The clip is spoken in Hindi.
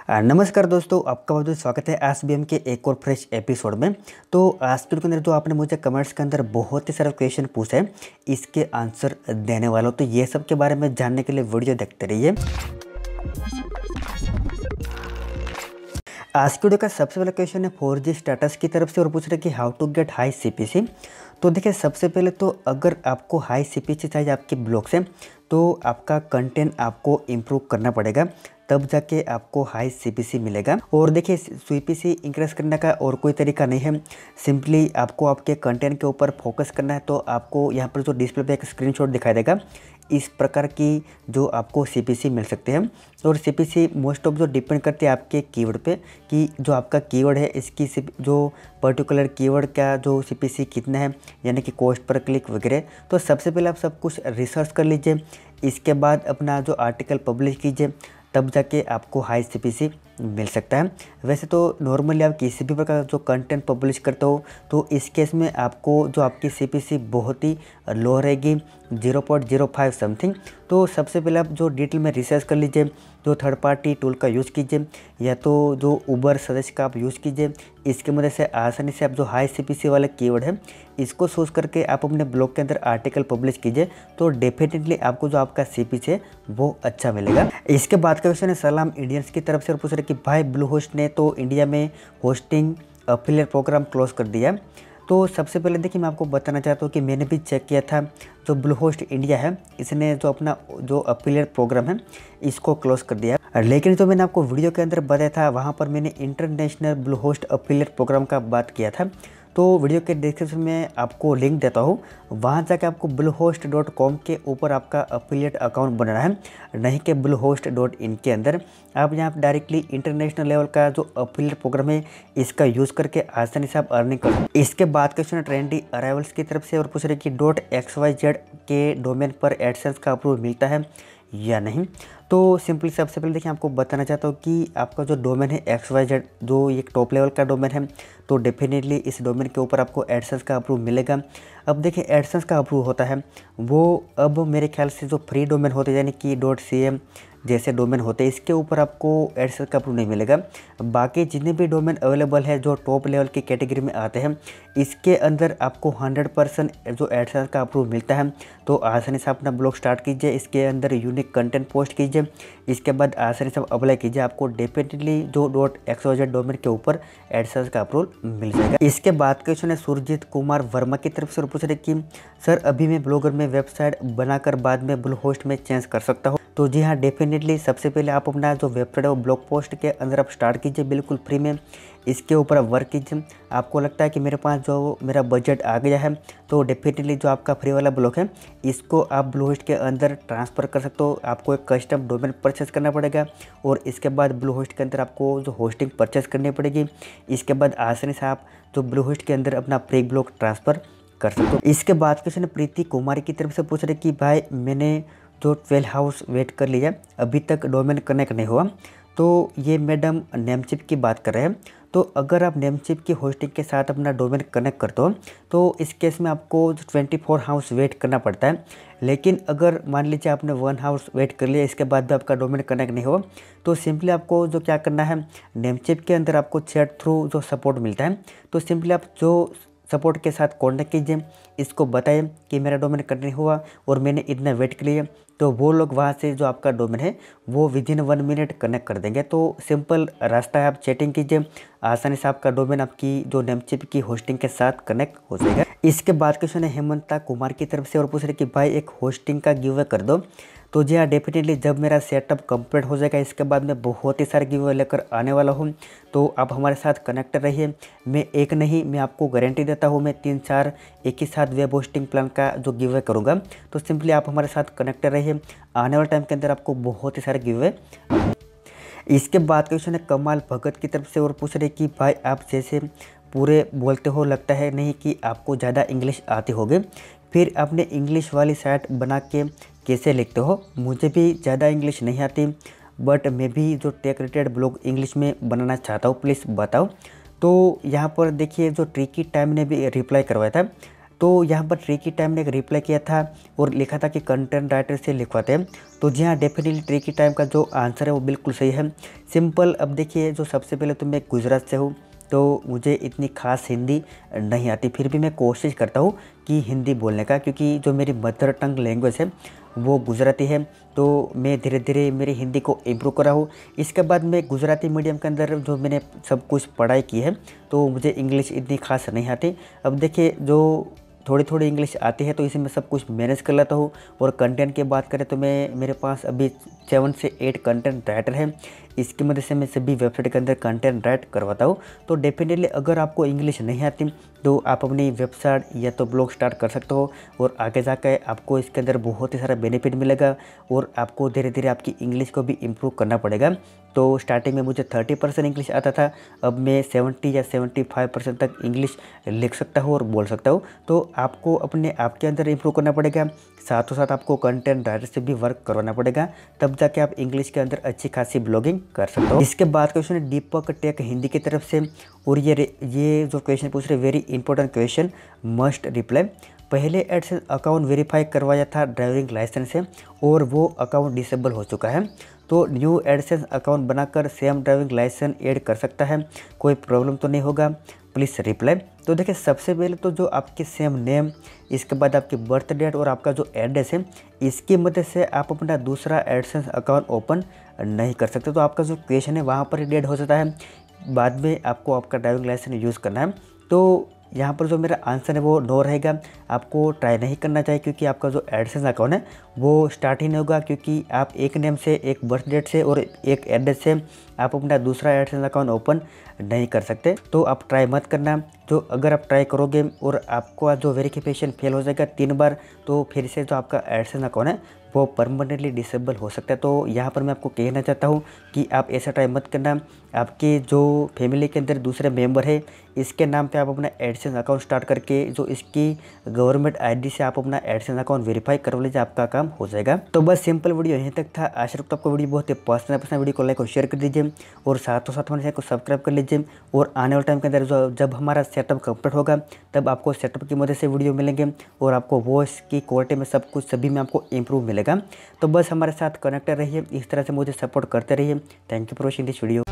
नमस्कार दोस्तों, आपका बहुत बहुत स्वागत है एसबीएम के एक और फ्रेश एपिसोड में। तो आज के अंदर जो आपने मुझे कमेंट्स के अंदर बहुत ही सारा क्वेश्चन पूछा है, इसके आंसर देने वाला हूँ। तो ये सब के बारे में जानने के लिए वीडियो देखते रहिए। आज की वीडियो का सबसे पहला क्वेश्चन है 4G स्टेटस की तरफ से और पूछ रहे कि how to get high CPC. तो देखिए, सबसे पहले तो अगर आपको हाई सीपीसी चाहिए आपके ब्लॉग से, तो आपका कंटेंट आपको इम्प्रूव करना पड़ेगा, तब जाके आपको हाई सीपीसी मिलेगा। और देखिए, सीपीसी इंक्रीज करने का और कोई तरीका नहीं है, सिंपली आपको आपके कंटेंट के ऊपर फोकस करना है। तो आपको यहाँ पर जो डिस्प्ले पे एक स्क्रीनशॉट दिखाई देगा, इस प्रकार की जो आपको सीपीसी मिल सकते हैं। और सीपीसी मोस्ट ऑफ जो डिपेंड करती है आपके कीवर्ड पे, कि जो आपका कीवर्ड है इसकी जो पर्टिकुलर कीवर्ड का जो सीपीसी कितना है, यानी कि कॉस्ट पर क्लिक वगैरह। तो सबसे पहले आप सब कुछ रिसर्च कर लीजिए, इसके बाद अपना जो आर्टिकल पब्लिश कीजिए, तब जाके आपको हाई सीपीसी मिल सकता है। वैसे तो नॉर्मली आप किसी भी प्रकार जो कंटेंट पब्लिश करते हो, तो इस केस में आपको जो आपकी सीपीसी बहुत ही लो रहेगी, 0.05 समथिंग। तो सबसे पहले आप जो डिटेल में रिसर्च कर लीजिए, जो थर्ड पार्टी टूल का यूज़ कीजिए, या तो जो उबर सजेस्ट का आप यूज़ कीजिए। इसके मदद से आसानी से आप जो हाई सीपीसी वाले कीवर्ड है, इसको सोच करके आप अपने ब्लॉग के अंदर आर्टिकल पब्लिश कीजिए, तो डेफिनेटली आपको जो आपका सीपीसी है वो अच्छा मिलेगा। इसके बाद का क्वेश्चन है सलाम इंडियंस की तरफ से और पूछ रहे कि भाई ब्लू होस्ट ने तो इंडिया में होस्टिंग अफिलिएट प्रोग्राम क्लोज कर दिया। तो सबसे पहले देखिए, मैं आपको बताना चाहता हूँ कि मैंने भी चेक किया था, जो ब्लू होस्ट इंडिया है इसने जो अपना जो अफिलिएट प्रोग्राम है इसको क्लोज कर दिया। लेकिन जो मैंने आपको वीडियो के अंदर बताया था, वहाँ पर मैंने international blue host affiliate programme का बात किया था। तो वीडियो के डिस्क्रिप्शन में आपको लिंक देता हूँ, वहाँ जाकर आपको bluehost.com के ऊपर आपका अफिलिएट अकाउंट बनाना है, नहीं कि bluehost.in के अंदर। आप यहाँ पर डायरेक्टली इंटरनेशनल लेवल का जो अफिलिएट प्रोग्राम है इसका यूज़ करके आसानी से आप अर्निंग कर सकते। इसके बाद क्वेश्चन है ट्रेंडी अराइवल्स की तरफ से और पूछ रहे कि .xyz के डोमेन पर एडसेंस का अप्रूवल मिलता है या नहीं। तो सिंपली सबसे पहले देखिए, आपको बताना चाहता हूँ कि आपका जो डोमेन है XYZ, जो एक टॉप लेवल का डोमेन है, तो डेफिनेटली इस डोमेन के ऊपर आपको एडसेंस का अप्रूव मिलेगा। अब देखिए, एडसेंस का अप्रूव होता है वो अब मेरे ख्याल से जो फ्री डोमेन होते हैं, यानी कि .cm जैसे डोमेन होते हैं, इसके ऊपर आपको एडसेंस का अप्रूव नहीं मिलेगा। बाकी जितने भी डोमेन अवेलेबल है जो टॉप लेवल की कैटेगरी में आते हैं, इसके अंदर आपको 100% जो एडसेंस का अप्रूव मिलता है। तो आसानी से अपना ब्लॉग स्टार्ट कीजिए, इसके अंदर यूनिक कंटेंट पोस्ट कीजिए, इसके बाद आसानी से अप्लाई कीजिए, आपको डेफिनेटली जो .xyz डोमेन के ऊपर एडसेंस का अप्रूवल मिल जाएगा। इसके बाद क्वेश्चन है सुरजीत कुमार वर्मा की तरफ से और पूछ रहे कि सर अभी मैं ब्लॉगर में वेबसाइट बनाकर बाद में ब्लू होस्ट में चेंज कर सकता हूँ। तो जी हाँ, डेफिनेटली सबसे पहले आप अपना जो वेबसाइट है वो ब्लॉग पोस्ट के अंदर आप स्टार्ट कीजिए, बिल्कुल फ्री में। इसके ऊपर आप वर्क कीजिए। आपको लगता है कि मेरे पास जो मेरा बजट आ गया है, तो डेफिनेटली जो आपका फ्री वाला ब्लॉग है इसको आप ब्लू होस्ट के अंदर ट्रांसफ़र कर सकते हो। आपको एक कस्टम डोमेन परचेस करना पड़ेगा और इसके बाद ब्लू होस्ट के अंदर आपको जो होस्टिंग परचेस करनी पड़ेगी। इसके बाद आसानी से आप जो ब्लू होस्ट के अंदर अपना फ्री ब्लॉग ट्रांसफ़र कर सकते हो। इसके बाद क्वेश्चन प्रीति कुमारी की तरफ से पूछ रहे कि भाई मैंने जो 12 हाउस वेट कर लिया, अभी तक डोमेन कनेक्ट नहीं हुआ। तो ये मैडम नेमचिप की बात कर रहे हैं। तो अगर आप नेमचिप की होस्टिंग के साथ अपना डोमेन कनेक्ट करते हो, तो इस केस में आपको 24 हाउस वेट करना पड़ता है। लेकिन अगर मान लीजिए आपने 1 हाउस वेट कर लिया, इसके बाद भी आपका डोमेन कनेक्ट नहीं हुआ, तो सिंपली आपको जो क्या करना है, नेमचिप के अंदर आपको चैट थ्रू जो सपोर्ट मिलता है, तो सिंपली आप जो सपोर्ट के साथ कॉन्टेक्ट कीजिए, इसको बताइए कि मेरा डोमेन कनेक्ट नहीं हुआ और मैंने इतना वेट कर लिया। तो वो लोग वहाँ से जो आपका डोमेन है वो विदिन 1 मिनट कनेक्ट कर देंगे। तो सिंपल रास्ता है, आप चैटिंग कीजिए, आसानी से आपका डोमेन आपकी जो नेमचिप की होस्टिंग के साथ कनेक्ट हो जाएगा। इसके बाद क्वेश्चन है हेमंता कुमार की तरफ से और पूछ रहे कि भाई एक होस्टिंग का गिव अवे कर दो। तो जी हाँ, डेफिनेटली जब मेरा सेटअप कंप्लीट हो जाएगा, इसके बाद मैं बहुत ही सारे गिव अवे लेकर आने वाला हूँ। तो आप हमारे साथ कनेक्ट रहिए। मैं एक नहीं, मैं आपको गारंटी देता हूँ, मैं 3-4 एक ही साथ वेब होस्टिंग प्लान का जो गिव अवे करूँगा। तो सिंपली आप हमारे साथ कनेक्ट रहिए, आने वाले टाइम के अंदर आपको बहुत ही सारे गिव अवे। इसके बाद क्वेश्चन है कमाल भगत की तरफ से और पूछ रहे कि भाई आप जैसे पूरे बोलते हो, लगता है नहीं कि आपको ज़्यादा इंग्लिश आती होगी, फिर आपने इंग्लिश वाली साइट बना के कैसे लिखते हो? मुझे भी ज़्यादा इंग्लिश नहीं आती, बट मैं भी जो टेक रिलेटेड ब्लॉग इंग्लिश में बनाना चाहता हूँ, प्लीज़ बताओ। तो यहाँ पर देखिए, जो ट्रिकी टाइम ने भी रिप्लाई करवाया था, तो यहाँ पर ट्रिकी टाइम ने एक रिप्लाई किया था और लिखा था कि कंटेंट राइटर से लिखवाते हैं। तो जी हाँ, डेफिनेटली ट्रिकी टाइम का जो आंसर है वो बिल्कुल सही है। सिंपल, अब देखिए, जो सबसे पहले तो मैं गुजरात से हूँ, तो मुझे इतनी खास हिंदी नहीं आती, फिर भी मैं कोशिश करता हूँ कि हिंदी बोलने का, क्योंकि जो मेरी मदर टंग लैंग्वेज है वो गुजराती है। तो मैं धीरे धीरे मेरी हिंदी को इम्प्रूव करा हूँ। इसके बाद मैं गुजराती मीडियम के अंदर जो मैंने सब कुछ पढ़ाई की है, तो मुझे इंग्लिश इतनी खास नहीं आती। अब देखिए, जो थोड़ी थोड़ी इंग्लिश आती है तो इसे मैं सब कुछ मैनेज कर लेता हूँ। और कंटेंट की बात करें तो मेरे पास अभी 7 से 8 कंटेंट राइटर हैं। इसकी मदद से मैं सभी वेबसाइट के अंदर कंटेंट राइट करवाता हूँ। तो डेफिनेटली अगर आपको इंग्लिश नहीं आती तो आप अपनी वेबसाइट या तो ब्लॉग स्टार्ट कर सकते हो, और आगे जाकर आपको इसके अंदर बहुत ही सारा बेनिफिट मिलेगा, और आपको धीरे धीरे आपकी इंग्लिश को भी इम्प्रूव करना पड़ेगा। तो स्टार्टिंग में मुझे 30% इंग्लिश आता था, अब मैं 70 या 75% तक इंग्लिश लिख सकता हूँ और बोल सकता हूँ। तो आपको अपने आप के अंदर इम्प्रूव करना पड़ेगा, साथों साथ आपको कंटेंट राइटर से भी वर्क करवाना पड़ेगा, तब जाके आप इंग्लिश के अंदर अच्छी खासी ब्लॉगिंग कर सकते हो। इसके बाद क्वेश्चन है दीपक टेक हिंदी की तरफ से, और ये जो क्वेश्चन पूछ रहे, very important question, must reply. पहले एडसेंस अकाउंट वेरीफाई करवाया था ड्राइविंग लाइसेंस से, और वो अकाउंट डिसेबल हो चुका है, तो न्यू एडसेंस अकाउंट बनाकर सेम ड्राइविंग लाइसेंस ऐड कर सकता है, कोई प्रॉब्लम तो नहीं होगा, प्लीज़ रिप्लाई। तो देखिए, सबसे पहले तो जो आपकी सेम नेम, इसके बाद आपकी बर्थ डेट और आपका जो एड्रेस है, इसकी मदद से आप अपना दूसरा एडसेंस अकाउंट ओपन नहीं कर सकते। तो आपका जो क्वेश्चन है वहाँ पर ही डेड हो जाता है, बाद में आपको आपका ड्राइविंग लाइसेंस यूज़ करना है। तो यहाँ पर जो मेरा आंसर है वो नो रहेगा, आपको ट्राई नहीं करना चाहिए, क्योंकि आपका जो एडसेंस अकाउंट है वो स्टार्ट ही नहीं होगा, क्योंकि आप एक नेम से, एक बर्थ डेट से और एक एड्रेस से आप अपना दूसरा एडसेंस अकाउंट ओपन नहीं कर सकते। तो आप ट्राई मत करना। जो अगर आप ट्राई करोगे और आपका जो वेरिफिकेशन फेल हो जाएगा 3 बार, तो फिर से जो आपका एडसेंस अकाउंट है वो परमानेंटली डिसेबल हो सकता है। तो यहाँ पर मैं आपको कहना चाहता हूँ कि आप ऐसा ट्राई मत करना। आपके जो फैमिली के अंदर दूसरे मेंबर है, इसके नाम पे आप अपना एडसेंस अकाउंट स्टार्ट करके जो इसकी गवर्नमेंट आईडी से आप अपना एडसेंस अकाउंट वेरीफाई करवा लीजिए, आपका काम हो जाएगा। तो बस सिंपल वीडियो यहीं तक था। आशा रखता हूँ आपको वीडियो बहुत ही पसंद है। वीडियो को लाइक और शेयर कर दीजिए, और साथों साथ हमारे चैनल को सब्सक्राइब कर लीजिए। और आने वाले टाइम के अंदर जब हमारा सेटअप कंप्लीट होगा, तब आपको सेटअप की मदद से वीडियो मिलेंगे, और आपको वॉइस की क्वालिटी में सब कुछ सभी में आपको इम्प्रूव मिलेगा। तो बस हमारे साथ कनेक्टेड रहिए, इस तरह से मुझे सपोर्ट करते रहिए। Thank you for watching this video.